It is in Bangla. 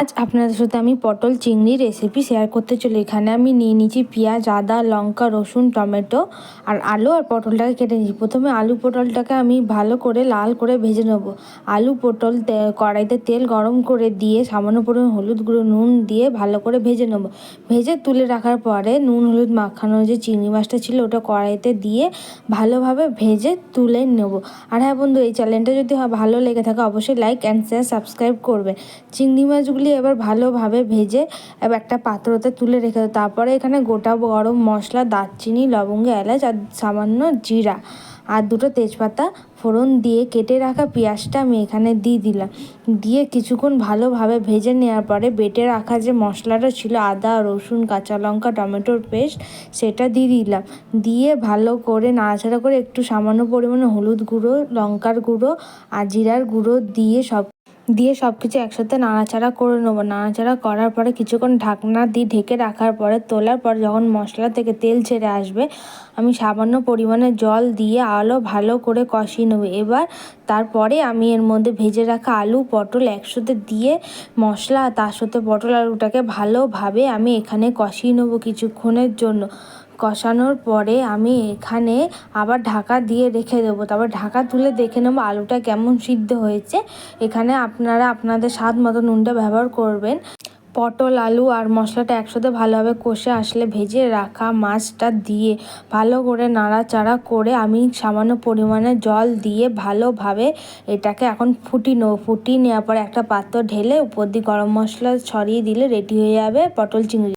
আজ আপনাদের সাথে আমি পটল চিংড়ি রেসিপি শেয়ার করতে চলি। এখানে আমি নিয়ে নিয়েছি পেঁয়াজ, আদা, লঙ্কা, রসুন, টমেটো আর আলু আর পটলটাকে কেটে নিয়েছি। প্রথমে আলু পটলটাকে আমি ভালো করে লাল করে ভেজে নেবো। আলু পটল কড়াইতে তেল গরম করে দিয়ে সামান্য পরিমাণ হলুদ গুঁড়ো, নুন দিয়ে ভালো করে ভেজে নেবো। ভেজে তুলে রাখার পরে নুন হলুদ মাখানো যে চিংড়ি মাছটা ছিল ওটা কড়াইতে দিয়ে ভালোভাবে ভেজে তুলে নেবো। আর হ্যাঁ বন্ধু, এই চ্যানেলটা যদি ভালো লেগে থাকে অবশ্যই লাইক অ্যান্ড শেয়ার সাবস্ক্রাইব করবে। চিংড়ি মাছগুলি এবার ভালোভাবে ভেজে এবার একটা পাত্রতে তুলে রেখে দেবো। তারপরে এখানে গোটা গরম মশলা, দারচিনি, লবঙ্গ, এলাচ আর সামান্য জিরা আর দুটো তেজপাতা ফোড়ন দিয়ে কেটে রাখা পেঁয়াজটা আমি এখানে দিয়ে দিলাম। দিয়ে কিছুক্ষণ ভালোভাবে ভেজে নেওয়ার পরে বেটে রাখা যে মশলাটা ছিল আদা, রসুন, কাঁচা লঙ্কা, টমেটোর পেস্ট সেটা দিয়ে দিলাম। দিয়ে ভালো করে নাড়াচাড়া করে একটু সামান্য পরিমাণে হলুদ গুঁড়ো, লঙ্কার গুঁড়ো আর জিরার গুঁড়ো দিয়ে সব কিছু একসাথে নাড়াচাড়া করে নেবো। নাড়াচাড়া করার পরে কিছুক্ষণ ঢাকনা দিয়ে ঢেকে রাখার পরে তোলার পর যখন মশলা থেকে তেল ছেড়ে আসবে আমি সামান্য পরিমাণে জল দিয়ে ভালো করে কষিয়ে নেবো। এবার তারপরে আমি এর মধ্যে ভেজে রাখা আলু পটল একসাথে দিয়ে মশলা তার সাথে পটল আলুটাকে ভালোভাবে আমি এখানে কষিয়ে নেবো কিছুক্ষণের জন্য। কষানোর পরে আমি এখানে আবার ঢাকা দিয়ে রেখে দেবো। তারপর ঢাকা তুলে দেখে নেবো আলুটা কেমন সিদ্ধ হয়েছে। এখানে আপনারা আপনাদের স্বাদ মতো নুনটা ব্যবহার করবেন। পটল, আলু আর মশলাটা একসাথে ভালোভাবে কষে আসলে ভেজে রাখা মাছটা দিয়ে ভালো করে নাড়াচাড়া করে আমি সামান্য পরিমাণে জল দিয়ে ভালোভাবে এটাকে এখন ফুটিয়ে নেবো। ফুটিয়ে নেওয়ার পরে একটা পাত্র ঢেলে উপর দিয়ে গরম মশলা ছড়িয়ে দিলে রেডি হয়ে যাবে পটল চিংড়ি।